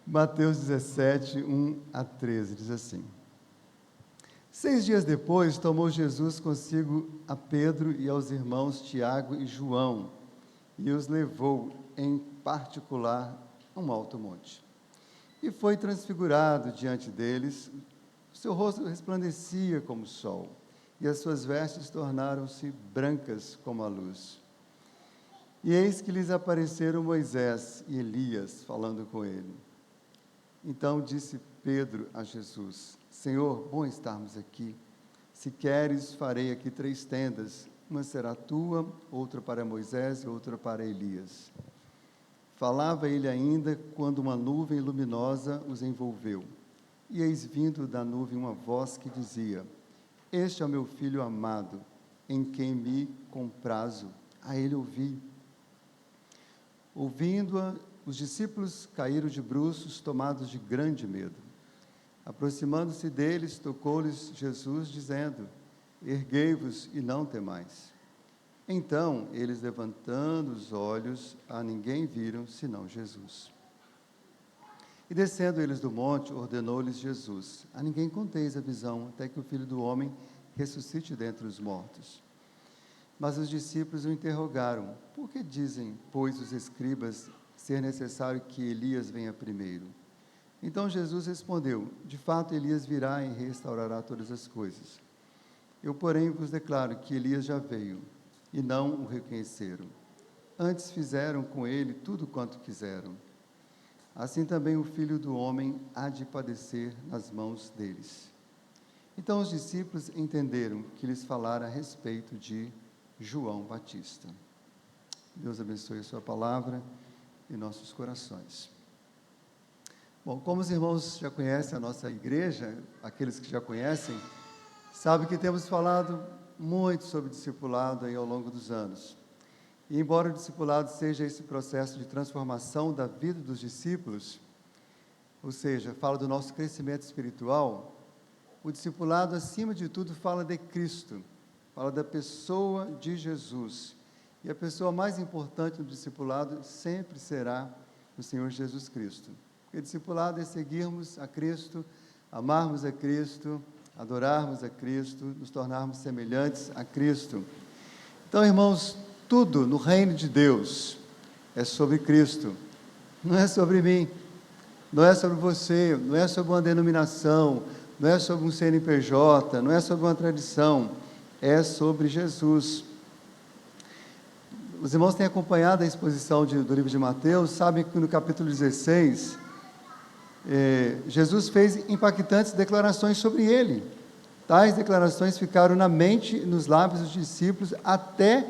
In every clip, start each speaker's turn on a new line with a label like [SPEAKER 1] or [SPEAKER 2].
[SPEAKER 1] Mateus 17, 1 a 13, diz assim: 6 dias depois, tomou Jesus consigo a Pedro e aos irmãos Tiago e João, e os levou em particular a um alto monte. E foi transfigurado diante deles, o seu rosto resplandecia como o sol, e as suas vestes tornaram-se brancas como a luz. E eis que lhes apareceram Moisés e Elias, falando com ele. Então disse Pedro a Jesus: Senhor, bom estarmos aqui. Se queres, farei aqui 3 tendas, uma será tua, outra para Moisés e outra para Elias. Falava ele ainda, quando uma nuvem luminosa os envolveu. E eis vindo da nuvem uma voz que dizia: Este é o meu filho amado, em quem me comprazo, a ele ouvi. Ouvindo-a, os discípulos caíram de bruços, tomados de grande medo. Aproximando-se deles, tocou-lhes Jesus, dizendo: Erguei-vos e não temais. Então, eles, levantando os olhos, a ninguém viram, senão Jesus. E descendo eles do monte, ordenou-lhes Jesus: A ninguém conteis a visão, até que o Filho do Homem ressuscite dentre os mortos. Mas os discípulos o interrogaram: Por que dizem, pois, os escribas, ser necessário que Elias venha primeiro? Então Jesus respondeu: De fato, Elias virá e restaurará todas as coisas. Eu, porém, vos declaro que Elias já veio, e não o reconheceram. Antes fizeram com ele tudo quanto quiseram. Assim também o Filho do Homem há de padecer nas mãos deles. Então os discípulos entenderam que lhes falara a respeito de João Batista. Deus abençoe a sua palavra em nossos corações. Bom, como os irmãos já conhecem a nossa igreja, aqueles que já conhecem, sabem que temos falado muito sobre discipulado aí ao longo dos anos. E embora o discipulado seja esse processo de transformação da vida dos discípulos, ou seja, fala do nosso crescimento espiritual, o discipulado, acima de tudo, fala de Cristo, fala da pessoa de Jesus. E a pessoa mais importante do discipulado sempre será o Senhor Jesus Cristo. Porque discipulado é seguirmos a Cristo, amarmos a Cristo, adorarmos a Cristo, nos tornarmos semelhantes a Cristo. Então, irmãos, tudo no reino de Deus é sobre Cristo, não é sobre mim, não é sobre você, não é sobre uma denominação, não é sobre um CNPJ, não é sobre uma tradição, é sobre Jesus. Os irmãos têm acompanhado a exposição do livro de Mateus, sabem que no capítulo 16, Jesus fez impactantes declarações sobre ele. Tais declarações ficaram na mente e nos lábios dos discípulos até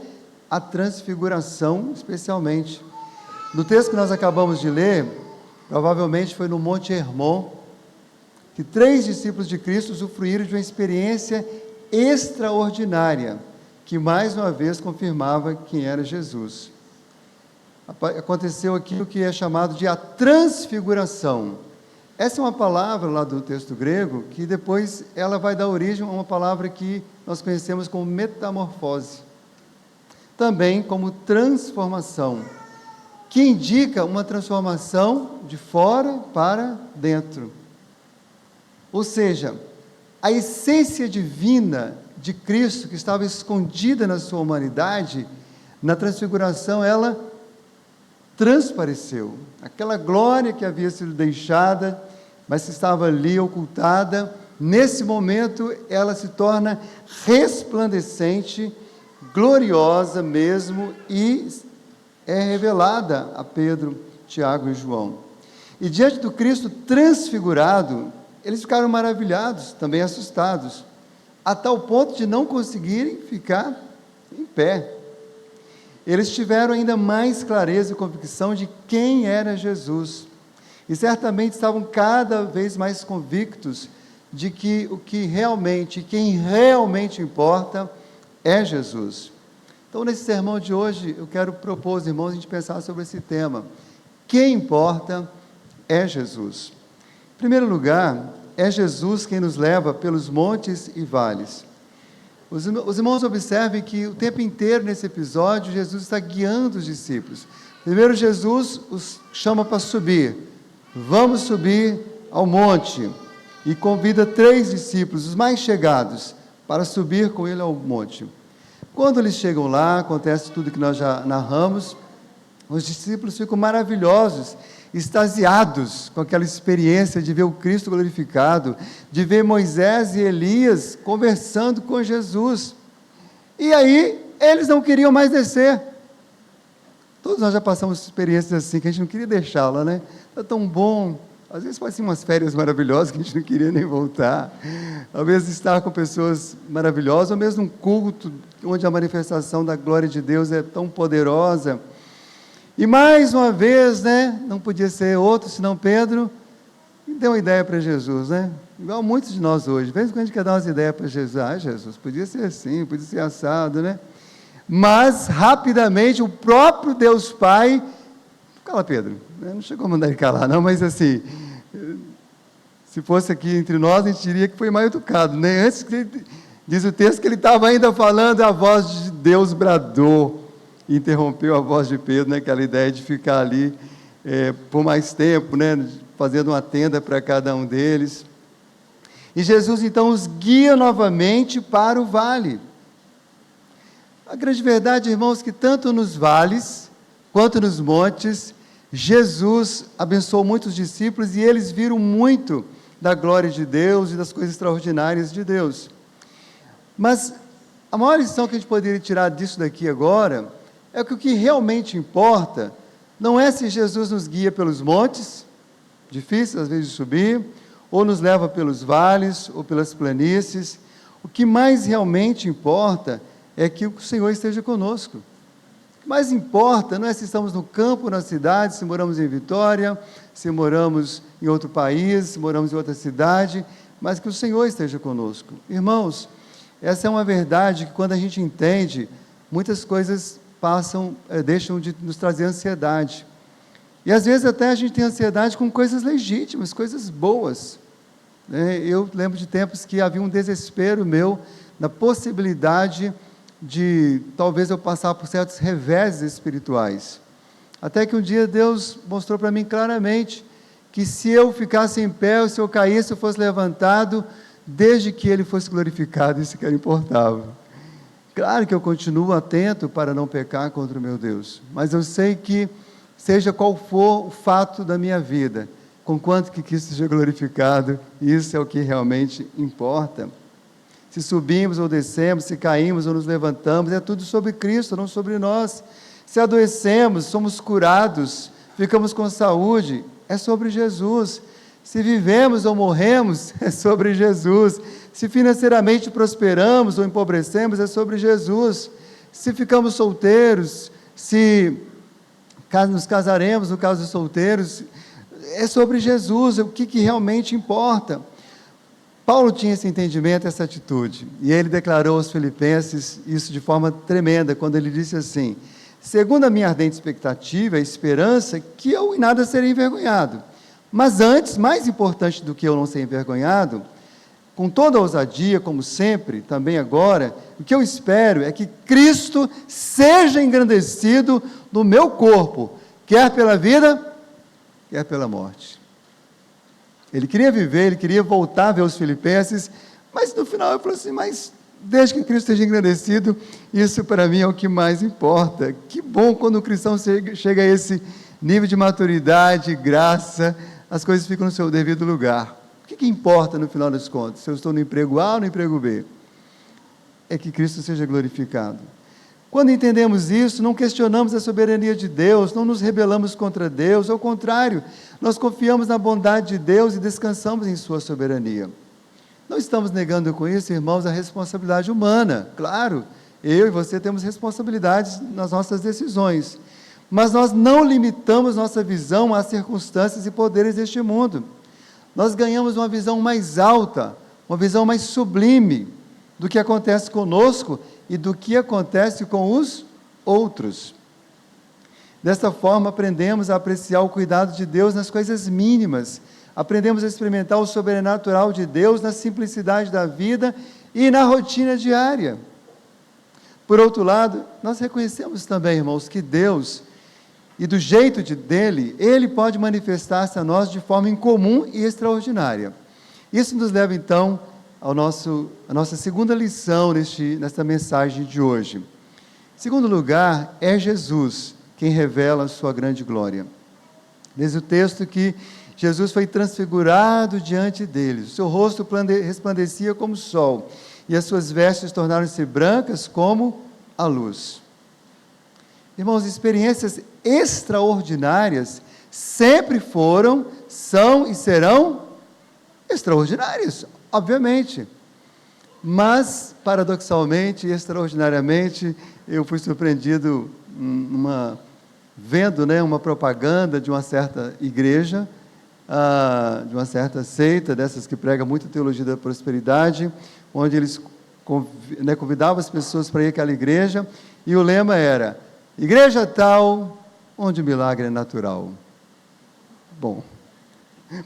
[SPEAKER 1] a transfiguração, especialmente. No texto que nós acabamos de ler, provavelmente foi no Monte Hermon, que 3 discípulos de Cristo usufruíram de uma experiência extraordinária, que mais uma vez confirmava quem era Jesus. Aconteceu aquilo que é chamado de a transfiguração. Essa é uma palavra lá do texto grego, que depois ela vai dar origem a uma palavra que nós conhecemos como metamorfose. Também como transformação, que indica uma transformação de fora para dentro. Ou seja, a essência divina de Cristo, que estava escondida na sua humanidade, na transfiguração ela transpareceu. Aquela glória que havia sido deixada, mas que estava ali ocultada, nesse momento ela se torna resplandecente, gloriosa mesmo, e é revelada a Pedro, Tiago e João. E diante do Cristo transfigurado, eles ficaram maravilhados, também assustados, a tal ponto de não conseguirem ficar em pé. Eles tiveram ainda mais clareza e convicção de quem era Jesus, e certamente estavam cada vez mais convictos de que quem realmente importa é Jesus. Então, nesse sermão de hoje, eu quero propor aos irmãos a gente pensar sobre esse tema. Quem importa é Jesus. Em primeiro lugar, é Jesus quem nos leva pelos montes e vales. Os irmãos observem que o tempo inteiro nesse episódio, Jesus está guiando os discípulos. Primeiro, Jesus os chama para subir. vamos subir ao monte. E convida 3 discípulos, os mais chegados, para subir com ele ao monte. Quando eles chegam lá, acontece tudo que nós já narramos, os discípulos ficam maravilhosos, extasiados com aquela experiência de ver o Cristo glorificado, de ver Moisés e Elias conversando com Jesus. E aí, eles não queriam mais descer. Todos nós já passamos experiências assim, que a gente não queria deixá-la, né? Está tão bom. Às vezes parecem umas férias maravilhosas que a gente não queria nem voltar. Talvez estar com pessoas maravilhosas, ou mesmo um culto onde a manifestação da glória de Deus é tão poderosa. E mais uma vez, né, não podia ser outro senão Pedro, e deu uma ideia para Jesus, né? Igual muitos de nós hoje. De vez em quando a gente quer dar umas ideias para Jesus. Ah, Jesus, podia ser assim, podia ser assado, né? Mas, rapidamente, o próprio Deus Pai... Cala, Pedro. Não chegou a mandar ele calar, não, mas assim, se fosse aqui entre nós, a gente diria que foi mal educado, né? Antes, diz o texto que ele estava ainda falando, a voz de Deus bradou, e interrompeu a voz de Pedro, né? Aquela ideia de ficar ali por mais tempo, né? Fazendo uma tenda para cada um deles. E Jesus, então, os guia novamente para o vale. A grande verdade, irmãos, que tanto nos vales, quanto nos montes, Jesus abençoou muitos discípulos e eles viram muito da glória de Deus e das coisas extraordinárias de Deus. Mas a maior lição que a gente poderia tirar disso daqui agora é que o que realmente importa não é se Jesus nos guia pelos montes, difíceis às vezes de subir, ou nos leva pelos vales ou pelas planícies. O que mais realmente importa é que o Senhor esteja conosco. O que mais importa não é se estamos no campo, na cidade, se moramos em Vitória, se moramos em outro país, se moramos em outra cidade, mas que o Senhor esteja conosco. Irmãos, essa é uma verdade que quando a gente entende, muitas coisas deixam de nos trazer ansiedade. E às vezes até a gente tem ansiedade com coisas legítimas, coisas boas. Eu lembro de tempos que havia um desespero meu na possibilidade de talvez eu passar por certos reveses espirituais. Até que um dia Deus mostrou para mim claramente que se eu ficasse em pé, ou se eu caísse, eu fosse levantado, desde que Ele fosse glorificado, isso que era importava. Claro que eu continuo atento para não pecar contra o meu Deus, mas eu sei que, seja qual for o fato da minha vida, conquanto que Cristo seja glorificado, isso é o que realmente importa. Se subimos ou descemos, se caímos ou nos levantamos, é tudo sobre Cristo, não sobre nós. Se adoecemos, somos curados, ficamos com saúde, é sobre Jesus. Se vivemos ou morremos, é sobre Jesus. Se financeiramente prosperamos ou empobrecemos, é sobre Jesus. Se ficamos solteiros, se nos casaremos, no caso dos solteiros, é sobre Jesus, o que realmente importa. Paulo tinha esse entendimento, essa atitude, e ele declarou aos Filipenses isso de forma tremenda, quando ele disse assim: segundo a minha ardente expectativa e esperança, que eu em nada serei envergonhado, mas antes, mais importante do que eu não ser envergonhado, com toda a ousadia, como sempre, também agora, o que eu espero é que Cristo seja engrandecido no meu corpo, quer pela vida, quer pela morte. Ele queria viver, ele queria voltar a ver os filipenses, mas no final ele falou assim, mas desde que Cristo esteja engrandecido, isso para mim é o que mais importa. Que bom quando o cristão chega a esse nível de maturidade, graça, as coisas ficam no seu devido lugar. O que importa no final das contas? Se eu estou no emprego A ou no emprego B? É que Cristo seja glorificado. Quando entendemos isso, não questionamos a soberania de Deus, não nos rebelamos contra Deus, ao contrário, nós confiamos na bondade de Deus e descansamos em sua soberania. Não estamos negando com isso, irmãos, a responsabilidade humana. Claro, eu e você temos responsabilidades nas nossas decisões, mas nós não limitamos nossa visão às circunstâncias e poderes deste mundo. Nós ganhamos uma visão mais alta, uma visão mais sublime do que acontece conosco e do que acontece com os outros. Desta forma, aprendemos a apreciar o cuidado de Deus nas coisas mínimas, aprendemos a experimentar o sobrenatural de Deus na simplicidade da vida e na rotina diária. Por outro lado, nós reconhecemos também, irmãos, que Deus e do jeito dele, ele pode manifestar-se a nós de forma incomum e extraordinária. Isso nos leva, então, à nossa segunda lição nesta mensagem de hoje. Em segundo lugar, é Jesus quem revela a sua grande glória. Diz o texto que Jesus foi transfigurado diante deles, o seu rosto resplandecia como o sol, e as suas vestes tornaram-se brancas como a luz. Irmãos, experiências extraordinárias sempre foram, são e serão extraordinárias, obviamente. Mas, paradoxalmente e extraordinariamente, eu fui surpreendido vendo uma propaganda de uma certa igreja, de uma certa seita, dessas que prega muito teologia da prosperidade, onde eles convidavam as pessoas para ir àquela igreja, e o lema era: igreja tal, onde o milagre é natural. Bom,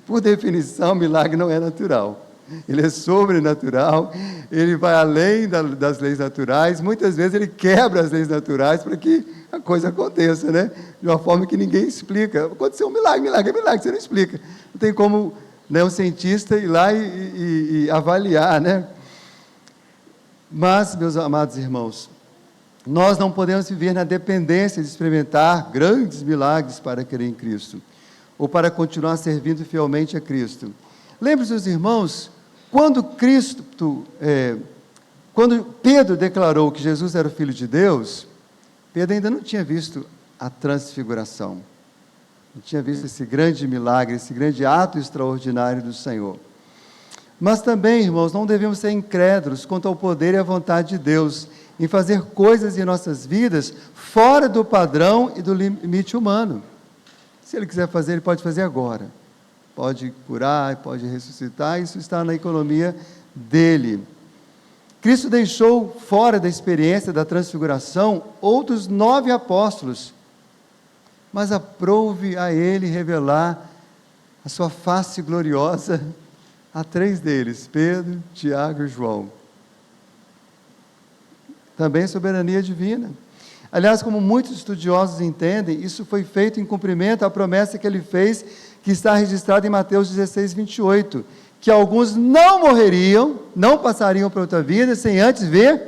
[SPEAKER 1] por definição, milagre não é natural. Ele é sobrenatural, ele vai além das leis naturais, muitas vezes ele quebra as leis naturais para que a coisa aconteça, né? De uma forma que ninguém explica. Aconteceu um milagre, milagre é milagre, você não explica. Não tem como um cientista ir lá e avaliar, né? Mas, meus amados irmãos, nós não podemos viver na dependência de experimentar grandes milagres para crer em Cristo, ou para continuar servindo fielmente a Cristo. Lembre-se, os irmãos, quando Pedro declarou que Jesus era o Filho de Deus, Pedro ainda não tinha visto a transfiguração, não tinha visto esse grande milagre, esse grande ato extraordinário do Senhor. Mas também, irmãos, não devemos ser incrédulos quanto ao poder e à vontade de Deus em fazer coisas em nossas vidas fora do padrão e do limite humano. Se Ele quiser fazer, Ele pode fazer agora. Pode curar, pode ressuscitar, isso está na economia dele. Cristo deixou fora da experiência da transfiguração outros 9 apóstolos, mas aprouve a ele revelar a sua face gloriosa a 3 deles, Pedro, Tiago e João. Também soberania divina. Aliás, como muitos estudiosos entendem, isso foi feito em cumprimento à promessa que ele fez, que está registrada em Mateus 16, 28, que alguns não morreriam, não passariam para outra vida, sem antes ver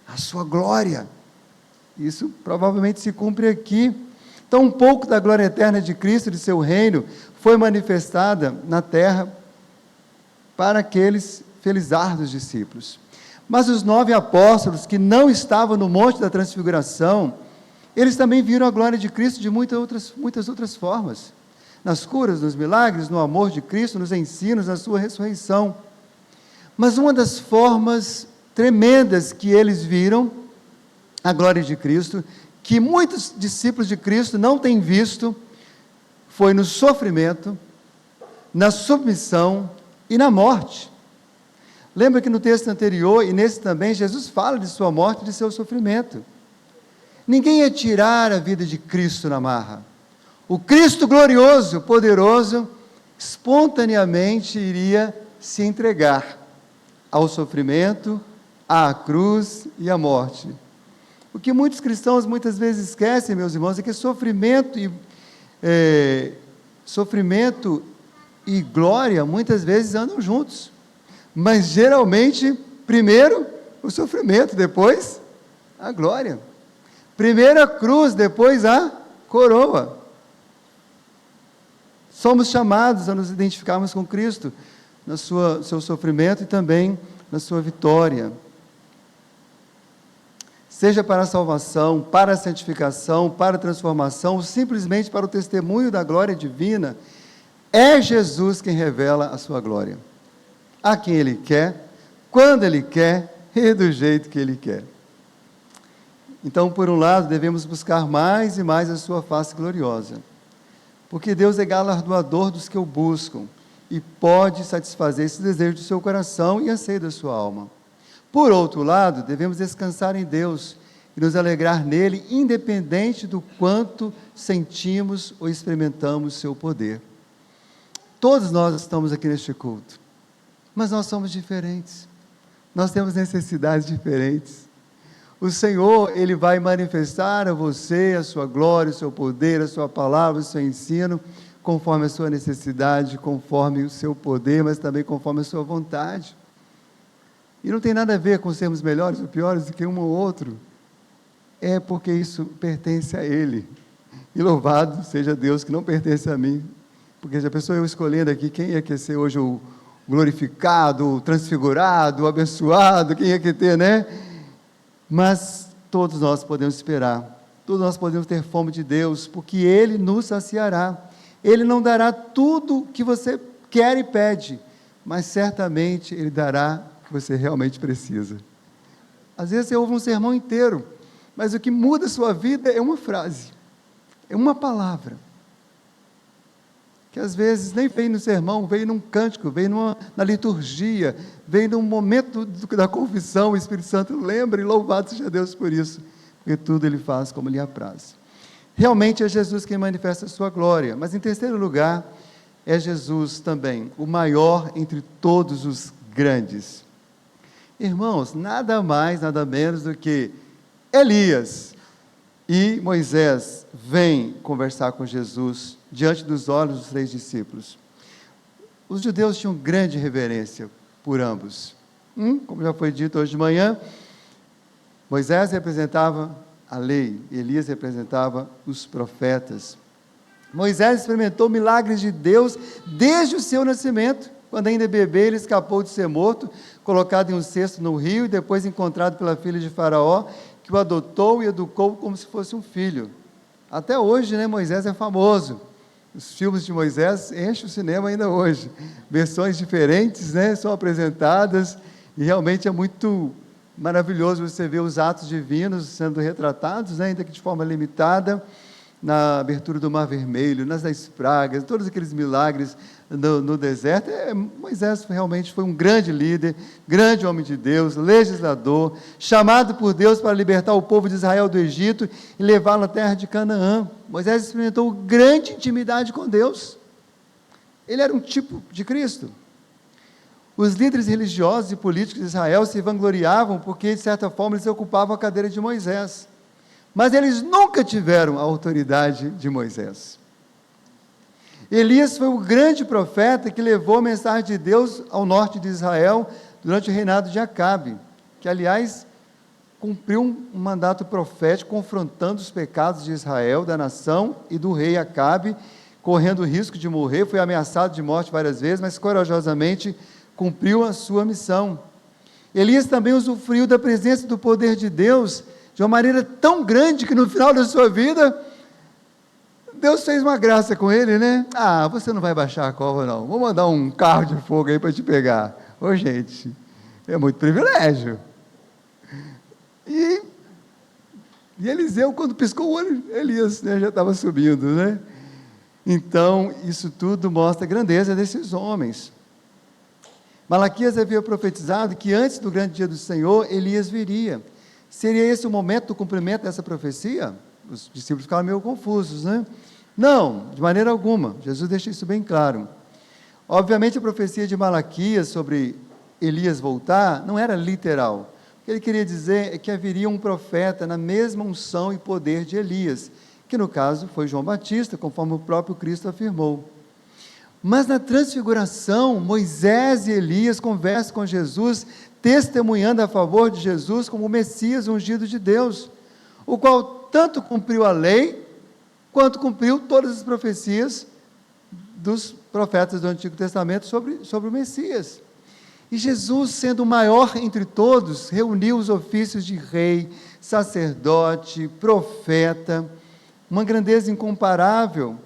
[SPEAKER 1] a sua glória. Isso provavelmente se cumpre aqui. Então, um pouco da glória eterna de Cristo, de seu reino, foi manifestada na terra para aqueles felizardos discípulos. Mas os 9 apóstolos que não estavam no Monte da Transfiguração, eles também viram a glória de Cristo de muitas outras formas. Nas curas, nos milagres, no amor de Cristo, nos ensinos, na sua ressurreição. Mas uma das formas tremendas que eles viram a glória de Cristo, que muitos discípulos de Cristo não têm visto, foi no sofrimento, na submissão e na morte. Lembra que no texto anterior, e nesse também, Jesus fala de sua morte e de seu sofrimento. Ninguém ia tirar a vida de Cristo na marra. O Cristo glorioso, poderoso, espontaneamente iria se entregar ao sofrimento, à cruz e à morte. O que muitos cristãos muitas vezes esquecem, meus irmãos, é que sofrimento e glória muitas vezes andam juntos. Mas geralmente, primeiro o sofrimento, depois a glória. Primeiro a cruz, depois a coroa. Somos chamados a nos identificarmos com Cristo no seu sofrimento e também na sua vitória. Seja para a salvação, para a santificação, para a transformação, ou simplesmente para o testemunho da glória divina, é Jesus quem revela a sua glória. A quem Ele quer, quando Ele quer e do jeito que Ele quer. Então, por um lado, devemos buscar mais e mais a sua face gloriosa, porque Deus é galardoador dos que o buscam e pode satisfazer esse desejo do seu coração e anseio da sua alma. Por outro lado, devemos descansar em Deus e nos alegrar nele, independente do quanto sentimos ou experimentamos seu poder. Todos nós estamos aqui neste culto, mas nós somos diferentes, nós temos necessidades diferentes. O Senhor, Ele vai manifestar a você a sua glória, o seu poder, a sua palavra, o seu ensino, conforme a sua necessidade, conforme o seu poder, mas também conforme a sua vontade. E não tem nada a ver com sermos melhores ou piores do que um ou outro. É porque isso pertence a Ele. E louvado seja Deus que não pertence a mim. Porque já pensou eu escolhendo aqui quem ia querer ser hoje o glorificado, o transfigurado, o abençoado, quem ia querer ter, né? Mas todos nós podemos esperar. Todos nós podemos ter fome de Deus, porque Ele nos saciará. Ele não dará tudo que você quer e pede, mas certamente Ele dará o que você realmente precisa. Às vezes você ouve um sermão inteiro, mas o que muda a sua vida é uma frase, é uma palavra, que às vezes nem vem no sermão, vem num cântico, vem na liturgia, vem num momento da confissão, o Espírito Santo lembra, e louvado seja Deus por isso, porque tudo Ele faz como lhe apraz. Realmente é Jesus quem manifesta a sua glória, mas em terceiro lugar, é Jesus também, o maior entre todos os grandes. Irmãos, nada mais, nada menos do que Elias e Moisés vêm conversar com Jesus diante dos olhos dos 3 discípulos. Os judeus tinham grande reverência por ambos. Como já foi dito hoje de manhã, Moisés representava a lei, Elias representava os profetas. Moisés experimentou milagres de Deus desde o seu nascimento. Quando ainda bebê, ele escapou de ser morto, colocado em um cesto no rio e depois encontrado pela filha de Faraó, que o adotou e educou como se fosse um filho. Até hoje, né, Moisés é famoso. Os filmes de Moisés enchem o cinema ainda hoje. Versões diferentes, né, são apresentadas e realmente é muito maravilhoso você ver os atos divinos sendo retratados, né, ainda que de forma limitada, na abertura do Mar Vermelho, nas 10 pragas, todos aqueles milagres no deserto. Moisés realmente foi um grande líder, grande homem de Deus, legislador, chamado por Deus para libertar o povo de Israel do Egito e levá-lo à terra de Canaã. Moisés experimentou grande intimidade com Deus. Ele era um tipo de Cristo. Os líderes religiosos e políticos de Israel se vangloriavam porque, de certa forma, eles ocupavam a cadeira de Moisés. Mas eles nunca tiveram a autoridade de Moisés. Elias foi o grande profeta que levou a mensagem de Deus ao norte de Israel durante o reinado de Acabe, que, aliás, cumpriu um mandato profético confrontando os pecados de Israel, da nação e do rei Acabe, correndo o risco de morrer, foi ameaçado de morte várias vezes, mas corajosamente cumpriu a sua missão. Elias também usufruiu da presença e do poder de Deus de uma maneira tão grande que no final da sua vida, Deus fez uma graça com ele, né? Você não vai baixar a cova não, vou mandar um carro de fogo aí para te pegar. Ô gente, é muito privilégio. E Eliseu, quando piscou o olho, Elias, né, já estava subindo, né? Então, isso tudo mostra a grandeza desses homens. Malaquias havia profetizado que antes do grande dia do Senhor, Elias viria. Seria esse o momento do cumprimento dessa profecia? Os discípulos ficaram meio confusos, né? Não, de maneira alguma. Jesus deixa isso bem claro. Obviamente, a profecia de Malaquias sobre Elias voltar não era literal. O que ele queria dizer é que haveria um profeta na mesma unção e poder de Elias, que no caso foi João Batista, conforme o próprio Cristo afirmou. Mas na transfiguração, Moisés e Elias conversam com Jesus, testemunhando a favor de Jesus como o Messias ungido de Deus, o qual tanto cumpriu a lei, quanto cumpriu todas as profecias dos profetas do Antigo Testamento sobre o Messias. E Jesus, sendo o maior entre todos, reuniu os ofícios de rei, sacerdote, profeta, uma grandeza incomparável.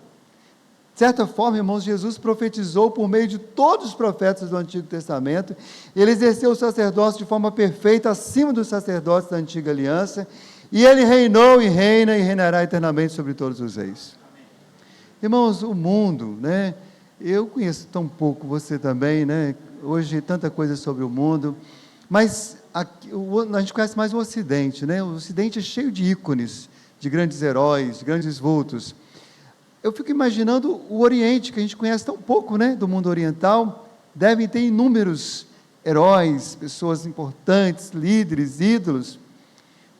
[SPEAKER 1] De certa forma, irmãos, Jesus profetizou por meio de todos os profetas do Antigo Testamento. Ele exerceu o sacerdócio de forma perfeita, acima dos sacerdotes da Antiga Aliança, e ele reinou e reina e reinará eternamente sobre todos os reis. Irmãos, o mundo, né? Eu conheço tão pouco, você também, né? Hoje tanta coisa sobre o mundo, mas a gente conhece mais o Ocidente, né? O Ocidente é cheio de ícones, de grandes heróis, de grandes vultos. Eu fico imaginando o Oriente, que a gente conhece tão pouco, né, do mundo oriental, devem ter inúmeros heróis, pessoas importantes, líderes, ídolos.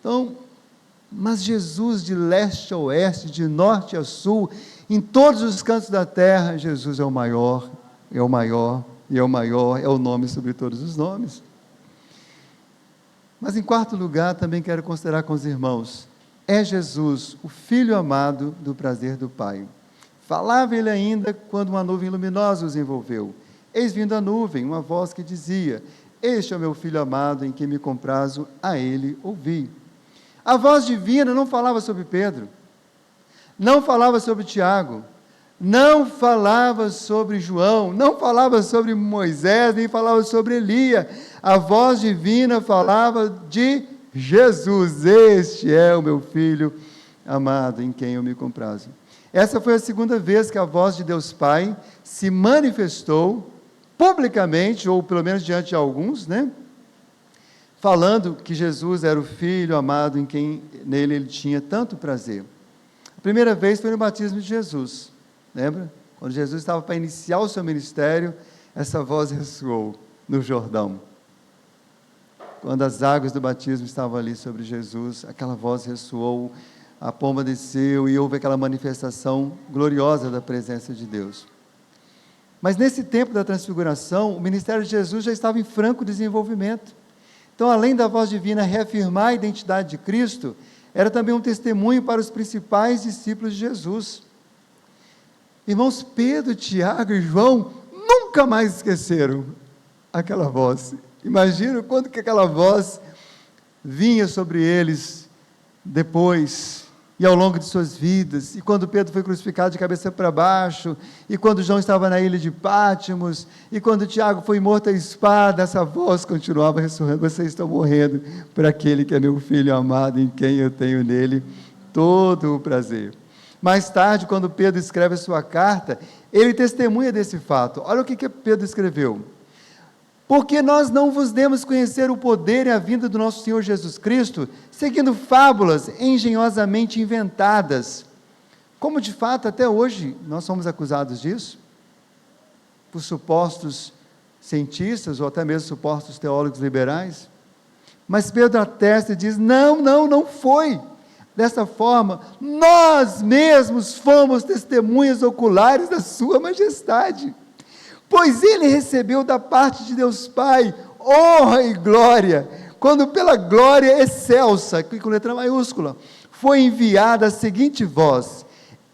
[SPEAKER 1] Então, Então, mas Jesus, de leste a oeste, de norte a sul, em todos os cantos da terra, Jesus é o maior, é o maior, e é o maior, é o nome sobre todos os nomes. Mas em quarto lugar, também quero considerar com os irmãos, é Jesus, o Filho amado do prazer do Pai. Falava ele ainda quando uma nuvem luminosa os envolveu. Eis vindo a nuvem, uma voz que dizia: este é o meu Filho amado, em quem me comprazo, a ele ouvi. A voz divina não falava sobre Pedro, não falava sobre Tiago, não falava sobre João, não falava sobre Moisés, nem falava sobre Elias. A voz divina falava de Jesus. Este é o meu Filho amado, em quem eu me comprazo. Essa foi a segunda vez que a voz de Deus Pai se manifestou publicamente, ou pelo menos diante de alguns, falando que Jesus era o Filho amado, em quem nele ele tinha tanto prazer. A primeira vez foi no batismo de Jesus, lembra? Quando Jesus estava para iniciar o seu ministério, essa voz ressoou no Jordão. Quando as águas do batismo estavam ali sobre Jesus, aquela voz ressoou, a pomba desceu e houve aquela manifestação gloriosa da presença de Deus. Mas nesse tempo da transfiguração, o ministério de Jesus já estava em franco desenvolvimento. Então, além da voz divina reafirmar a identidade de Cristo, era também um testemunho para os principais discípulos de Jesus. Irmãos, Pedro, Tiago e João nunca mais esqueceram aquela voz. Imagina quando que aquela voz vinha sobre eles depois e ao longo de suas vidas, e quando Pedro foi crucificado de cabeça para baixo, e quando João estava na ilha de Pátimos, e quando Tiago foi morto à espada, essa voz continuava ressoando: vocês estão morrendo por aquele que é meu Filho amado, em quem eu tenho nele todo o prazer. Mais tarde, quando Pedro escreve a sua carta, ele testemunha desse fato. Olha o que Pedro escreveu: porque nós não vos demos conhecer o poder e a vinda do nosso Senhor Jesus Cristo, seguindo fábulas engenhosamente inventadas, como de fato até hoje nós somos acusados disso, por supostos cientistas ou até mesmo supostos teólogos liberais. Mas Pedro atesta e diz: não foi dessa forma, nós mesmos fomos testemunhas oculares da sua majestade, pois ele recebeu da parte de Deus Pai honra e glória, quando pela glória excelsa, aqui com letra maiúscula, foi enviada a seguinte voz: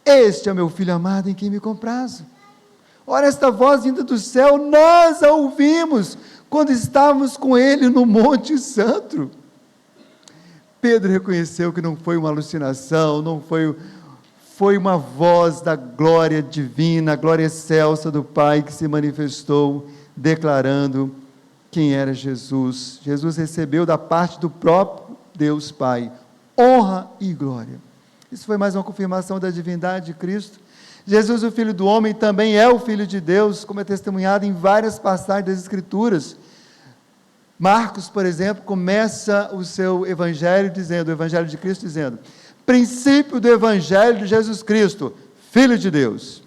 [SPEAKER 1] este é o meu Filho amado, em quem me comprazo. Ora, esta voz vinda do céu, nós a ouvimos quando estávamos com ele no Monte Santo. Pedro reconheceu que não foi uma alucinação, não foi uma voz da glória divina, a glória excelsa do Pai que se manifestou, declarando quem era Jesus. Jesus recebeu da parte do próprio Deus Pai honra e glória. Isso foi mais uma confirmação da divindade de Cristo. Jesus, o Filho do homem, também é o Filho de Deus, como é testemunhado em várias passagens das Escrituras. Marcos, por exemplo, começa o seu evangelho dizendo, o evangelho de Cristo dizendo: princípio do evangelho de Jesus Cristo, Filho de Deus.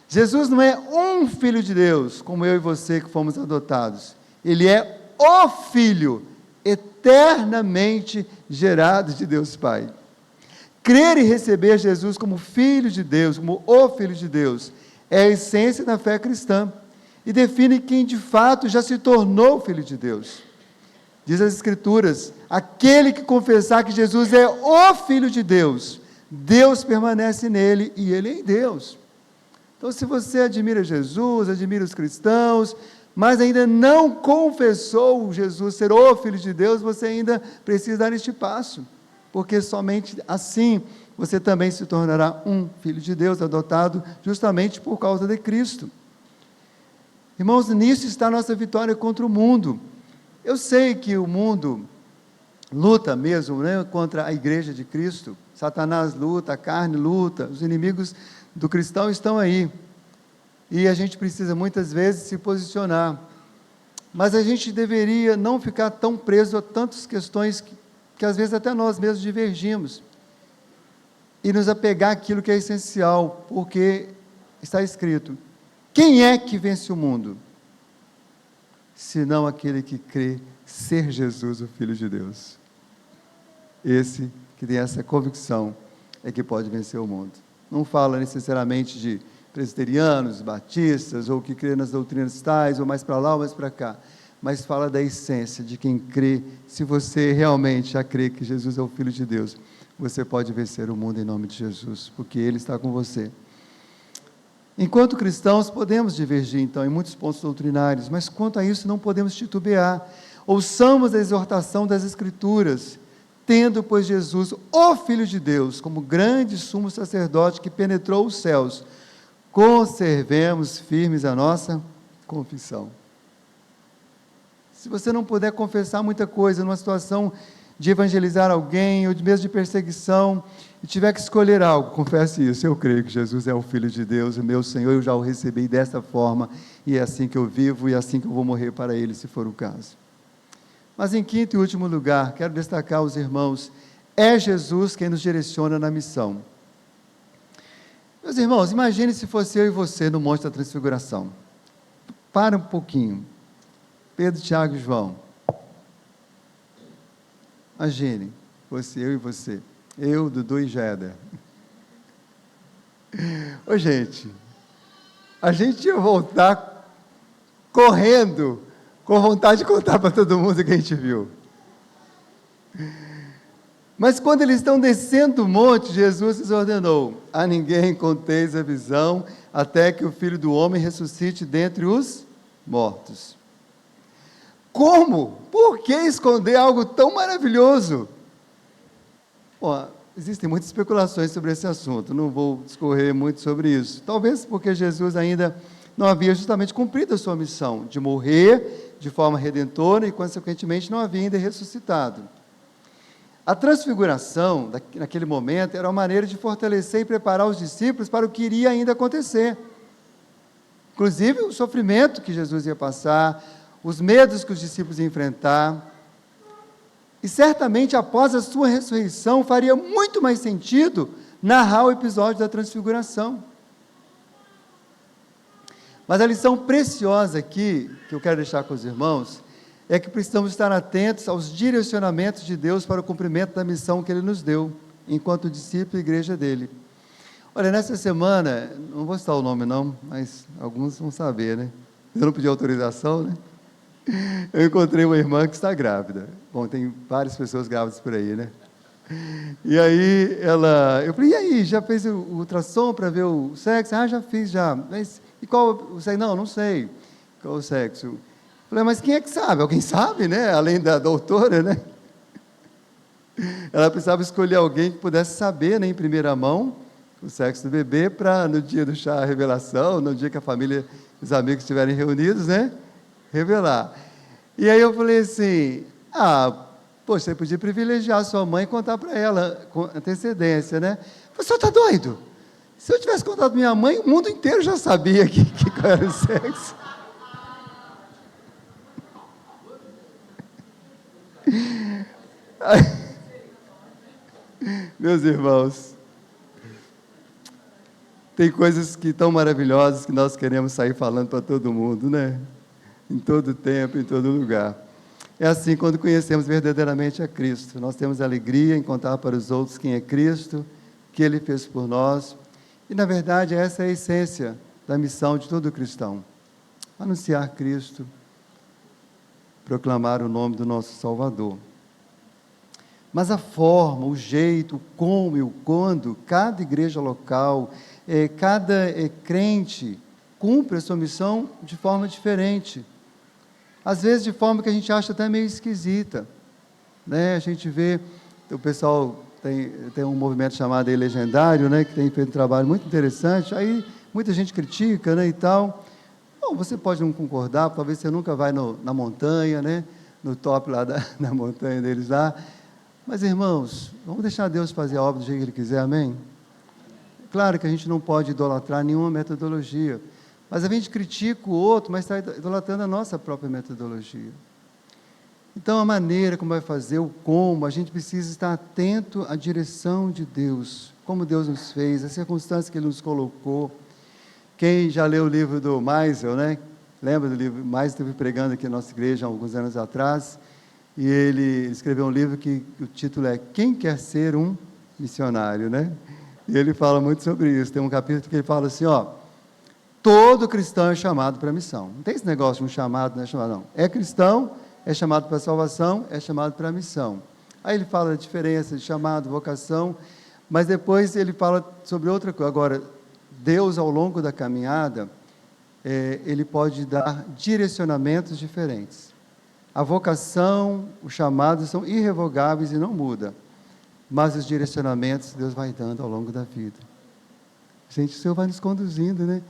[SPEAKER 1] Jesus não é um Filho de Deus, como eu e você que fomos adotados. Ele é o Filho, eternamente gerado de Deus Pai. Crer e receber Jesus como Filho de Deus, como o Filho de Deus, é a essência da fé cristã, e define quem de fato já se tornou Filho de Deus. Diz as Escrituras: aquele que confessar que Jesus é o Filho de Deus, Deus permanece nele e ele em Deus. Então, se você admira Jesus, admira os cristãos, mas ainda não confessou Jesus ser o Filho de Deus, você ainda precisa dar este passo, porque somente assim você também se tornará um Filho de Deus, adotado justamente por causa de Cristo. Irmãos, nisso está a nossa vitória contra o mundo. Eu sei que o mundo luta mesmo, contra a igreja de Cristo. Satanás luta, a carne luta, os inimigos do cristão estão aí. E a gente precisa muitas vezes se posicionar. Mas a gente deveria não ficar tão preso a tantas questões que às vezes até nós mesmos divergimos. E nos apegar àquilo que é essencial, porque está escrito: quem é que vence o mundo? Senão aquele que crê ser Jesus, o Filho de Deus. esse que tem essa convicção é que pode vencer o mundo. Não fala necessariamente de presbiterianos, batistas, ou que crê nas doutrinas tais, ou mais para lá ou mais para cá, mas fala da essência de quem crê. Se você realmente já crê que Jesus é o Filho de Deus, você pode vencer o mundo em nome de Jesus, porque Ele está com você. Enquanto cristãos, podemos divergir, então, em muitos pontos doutrinários, mas quanto a isso não podemos titubear. Ouçamos a exortação das Escrituras, tendo, pois, Jesus, o Filho de Deus, como grande sumo sacerdote que penetrou os céus, conservemos firmes a nossa confissão. Se você não puder confessar muita coisa numa situação de evangelizar alguém, ou mesmo de perseguição, e tiver que escolher algo, confesse isso: eu creio que Jesus é o Filho de Deus, o meu Senhor, eu já o recebi desta forma, e é assim que eu vivo, e é assim que eu vou morrer para Ele, se for o caso. Mas em quinto e último lugar, quero destacar aos irmãos, é Jesus quem nos direciona na missão. Meus irmãos, imagine se fosse eu e você no Monte da Transfiguração. Para um pouquinho. Pedro, Tiago e João. Imagine, fosse eu e você. Eu, Dudu e Jéder. Ô, gente, a gente ia voltar correndo, com vontade de contar para todo mundo o que a gente viu. Mas quando eles estão descendo o monte, Jesus lhes ordenou: a ninguém conteis a visão, até que o Filho do Homem ressuscite dentre os mortos. Como? Por que esconder algo tão maravilhoso? Bom, existem muitas especulações sobre esse assunto, não vou discorrer muito sobre isso. Talvez porque Jesus ainda não havia justamente cumprido a sua missão de morrer de forma redentora e, consequentemente, não havia ainda ressuscitado. A transfiguração, naquele momento, era uma maneira de fortalecer e preparar os discípulos para o que iria ainda acontecer. Inclusive, o sofrimento que Jesus ia passar, os medos que os discípulos iam enfrentar. E certamente, após a sua ressurreição, faria muito mais sentido narrar o episódio da transfiguração. Mas a lição preciosa aqui, que eu quero deixar com os irmãos, é que precisamos estar atentos aos direcionamentos de Deus para o cumprimento da missão que Ele nos deu, enquanto discípulo e igreja dEle. Olha, nessa semana, não vou citar o nome não, mas alguns vão saber, né? Eu não pedi autorização, né? Eu encontrei uma irmã que está grávida. Bom, tem várias pessoas grávidas por aí, né? E aí, eu falei: e aí, já fez o ultrassom para ver o sexo? Ah, já fiz, já. Mas, e qual o sexo? Não sei qual o sexo. Eu falei: mas quem é que sabe? Alguém sabe, né? Além da doutora, né? Ela precisava escolher alguém que pudesse saber, né, em primeira mão, o sexo do bebê, para no dia do chá revelação, no dia que a família, os amigos estiverem reunidos, né, revelar. E aí eu falei assim: poxa, você podia privilegiar a sua mãe e contar para ela com antecedência, né? Eu falei: o senhor está doido? Se eu tivesse contado para minha mãe, o mundo inteiro já sabia que era o sexo. Meus irmãos, tem coisas que tão maravilhosas que nós queremos sair falando para todo mundo, né? Em todo tempo, em todo lugar. É assim quando conhecemos verdadeiramente a Cristo. Nós temos alegria em contar para os outros quem é Cristo, o que Ele fez por nós. E, na verdade, essa é a essência da missão de todo cristão: anunciar Cristo, proclamar o nome do nosso Salvador. Mas a forma, o jeito, o como e o quando, cada igreja local, cada crente cumpre a sua missão de forma diferente. Às vezes de forma que a gente acha até meio esquisita, né? A gente vê, o pessoal tem um movimento chamado aí Legendário, né, que tem feito um trabalho muito interessante, aí muita gente critica, né, e tal. Bom, você pode não concordar, talvez você nunca vai na montanha, né, no top lá da montanha deles lá, mas, irmãos, vamos deixar Deus fazer a obra do jeito que Ele quiser, amém? Claro que a gente não pode idolatrar nenhuma metodologia, mas a gente critica o outro, mas está idolatrando a nossa própria metodologia. Então, a maneira como vai fazer, o como, a gente precisa estar atento à direção de Deus, como Deus nos fez, as circunstâncias que Ele nos colocou. Quem já leu o livro do Meisel, né? Lembra do livro? Meisel esteve pregando aqui na nossa igreja há alguns anos atrás. e ele escreveu um livro que o título é Quem Quer Ser um Missionário, né? E ele fala muito sobre isso. Tem um capítulo que ele fala assim, todo cristão é chamado para a missão. Não tem esse negócio de um chamado, não é chamado, não. É cristão, é chamado para a salvação, é chamado para a missão. Aí ele fala da diferença de chamado, vocação, mas depois ele fala sobre outra coisa. Agora, Deus, ao longo da caminhada, ele pode dar direcionamentos diferentes. A vocação, o chamado são irrevogáveis e não muda. Mas os direcionamentos Deus vai dando ao longo da vida. Gente, o Senhor vai nos conduzindo, né?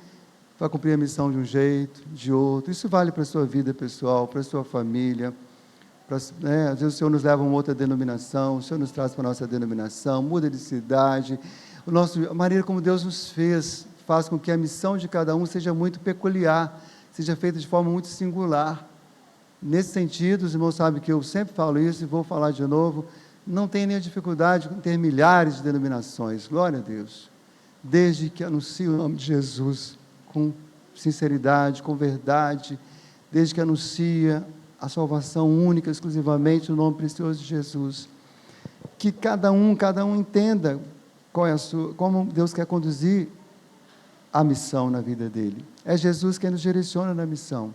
[SPEAKER 1] Para cumprir a missão de um jeito, de outro. Isso vale para a sua vida pessoal, para a sua família. Às vezes o Senhor nos leva a uma outra denominação, o Senhor nos traz para a nossa denominação, muda de cidade. A maneira como Deus nos faz com que a missão de cada um seja muito peculiar, seja feita de forma muito singular. Nesse sentido, os irmãos sabem que eu sempre falo isso e vou falar de novo, não tem nenhuma dificuldade em ter milhares de denominações, glória a Deus, desde que anuncie o nome de Jesus com sinceridade, com verdade, desde que anuncia a salvação única, exclusivamente no nome precioso de Jesus, que cada um entenda como Deus quer conduzir a missão na vida dele. É Jesus quem nos direciona na missão.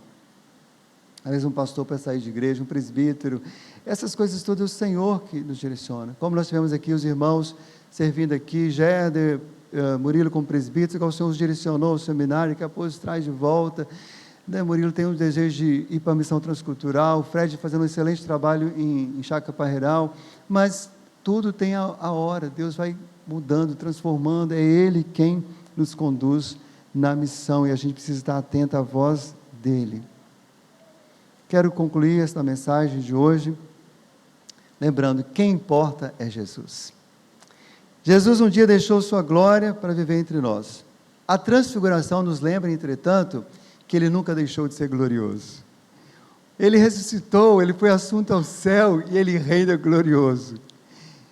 [SPEAKER 1] Às vezes um pastor para sair de igreja, um presbítero, essas coisas todas é o Senhor que nos direciona. Como nós tivemos aqui os irmãos servindo aqui, Gerder, Murilo como presbítero, igual o Senhor os direcionou ao seminário, que após traz de volta. Murilo tem um desejo de ir para a missão transcultural, o Fred fazendo um excelente trabalho em Chácara Parreiral, mas tudo tem a hora, Deus vai mudando, transformando, é Ele quem nos conduz na missão e a gente precisa estar atento à voz dEle. Quero concluir esta mensagem de hoje, lembrando, quem importa é Jesus. Jesus um dia deixou sua glória para viver entre nós. A transfiguração nos lembra, entretanto, que Ele nunca deixou de ser glorioso. Ele ressuscitou, Ele foi assunto ao céu e Ele reina glorioso.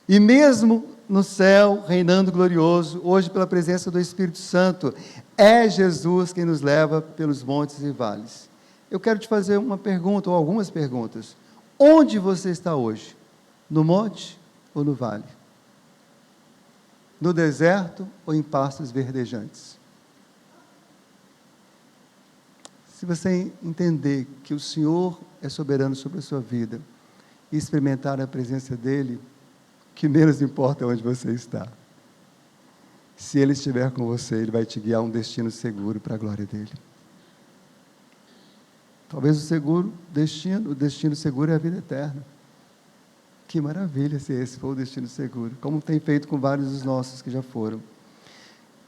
[SPEAKER 1] E mesmo no céu, reinando glorioso, hoje pela presença do Espírito Santo, é Jesus quem nos leva pelos montes e vales. Eu quero te fazer uma pergunta, ou algumas perguntas. Onde você está hoje? No monte ou no vale? No deserto ou em pastos verdejantes? Se você entender que o Senhor é soberano sobre a sua vida e experimentar a presença dEle, o que menos importa é onde você está. Se Ele estiver com você, Ele vai te guiar a um destino seguro para a glória dEle. Talvez o destino seguro é a vida eterna. Que maravilha se esse for o destino seguro, como tem feito com vários dos nossos que já foram.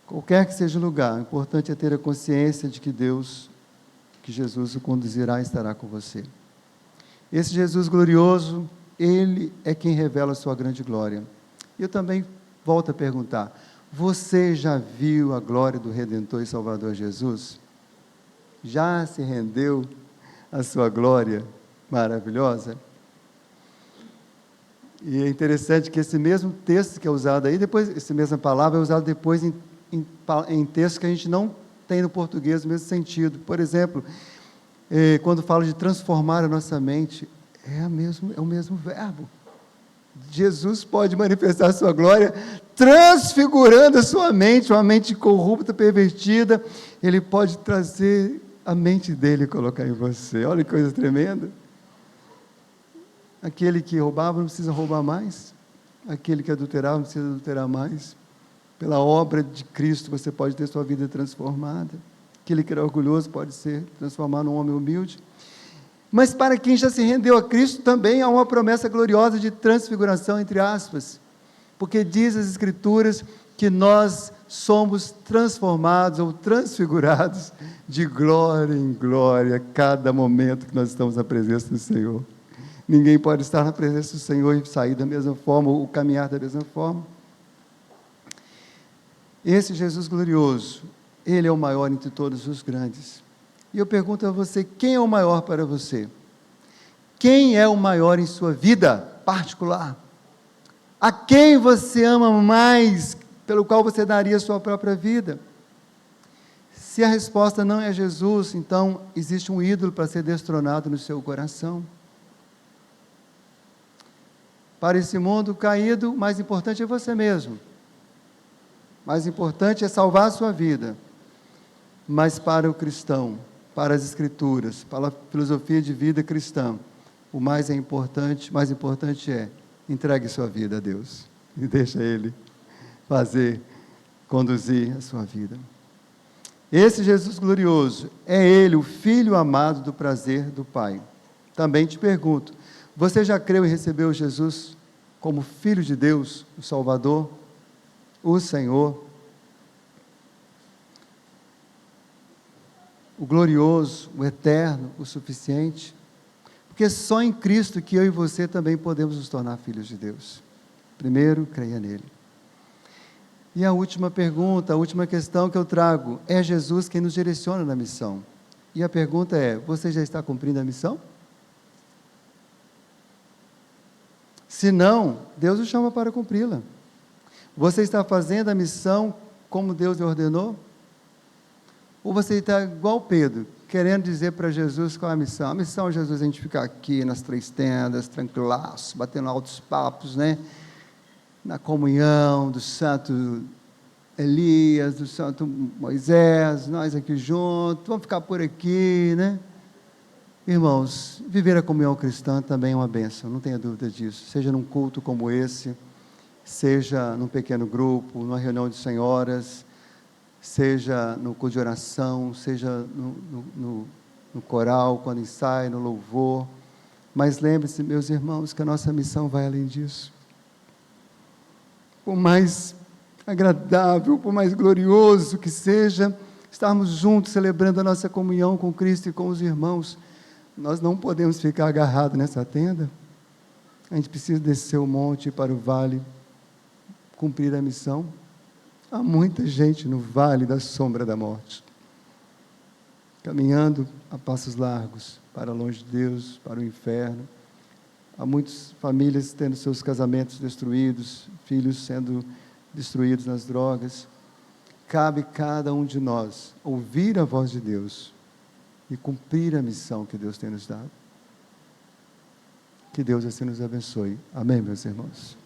[SPEAKER 1] Qualquer que seja o lugar, o importante é ter a consciência de que Jesus o conduzirá e estará com você. Esse Jesus glorioso, Ele é quem revela a sua grande glória. E eu também volto a perguntar, você já viu a glória do Redentor e Salvador Jesus? Já se rendeu à sua glória maravilhosa? E é interessante que esse mesmo texto que é usado aí, depois, essa mesma palavra é usada depois em textos que a gente não tem no português o mesmo sentido. Por exemplo, quando fala de transformar a nossa mente, é o mesmo verbo. Jesus pode manifestar a sua glória transfigurando a sua mente, uma mente corrupta, pervertida. Ele pode trazer a mente dele e colocar em você. Olha que coisa tremenda. Aquele que roubava não precisa roubar mais. Aquele que adulterava não precisa adulterar mais. Pela obra de Cristo você pode ter sua vida transformada. Aquele que era orgulhoso pode ser transformado num homem humilde. Mas para quem já se rendeu a Cristo também há uma promessa gloriosa de transfiguração, entre aspas. Porque diz as Escrituras que nós somos transformados ou transfigurados de glória em glória a cada momento que nós estamos na presença do Senhor. Ninguém pode estar na presença do Senhor e sair da mesma forma, ou caminhar da mesma forma. Esse Jesus glorioso, Ele é o maior entre todos os grandes. E eu pergunto a você, quem é o maior para você? Quem é o maior em sua vida particular? A quem você ama mais, pelo qual você daria a sua própria vida? Se a resposta não é Jesus, então existe um ídolo para ser destronado no seu coração. Para esse mundo caído, o mais importante é você mesmo. O mais importante é salvar a sua vida. Mas para o cristão, para as Escrituras, para a filosofia de vida cristã, o mais importante é entregue sua vida a Deus e deixa Ele conduzir a sua vida. Esse Jesus glorioso é Ele, o Filho amado do prazer do Pai. Também te pergunto, você já creu e recebeu Jesus como Filho de Deus, o Salvador, o Senhor, o glorioso, o eterno, o suficiente? Porque só em Cristo que eu e você também podemos nos tornar filhos de Deus. Primeiro, creia nele. E a última pergunta, a última questão que eu trago, é Jesus quem nos direciona na missão. E a pergunta é, você já está cumprindo a missão? Se não, Deus o chama para cumpri-la. Você está fazendo a missão como Deus lhe ordenou? Ou você está igual Pedro, querendo dizer para Jesus qual é a missão? A missão, Jesus, é a gente ficar aqui nas 3 tendas, tranquilaço, batendo altos papos, né? Na comunhão do santo Elias, do santo Moisés, nós aqui juntos, vamos ficar por aqui, né? Irmãos, viver a comunhão cristã também é uma bênção, não tenha dúvida disso, seja num culto como esse, seja num pequeno grupo, numa reunião de senhoras, seja no culto de oração, seja no coral, quando ensaia, no louvor, mas lembre-se, meus irmãos, que a nossa missão vai além disso. Por mais agradável, por mais glorioso que seja, estarmos juntos celebrando a nossa comunhão com Cristo e com os irmãos, nós não podemos ficar agarrados nessa tenda. A gente precisa descer o monte e ir para o vale, cumprir a missão. Há muita gente no vale da sombra da morte, caminhando a passos largos, para longe de Deus, para o inferno. Há muitas famílias tendo seus casamentos destruídos, filhos sendo destruídos nas drogas. Cabe cada um de nós ouvir a voz de Deus e cumprir a missão que Deus tem nos dado. Que Deus assim nos abençoe. Amém, meus irmãos?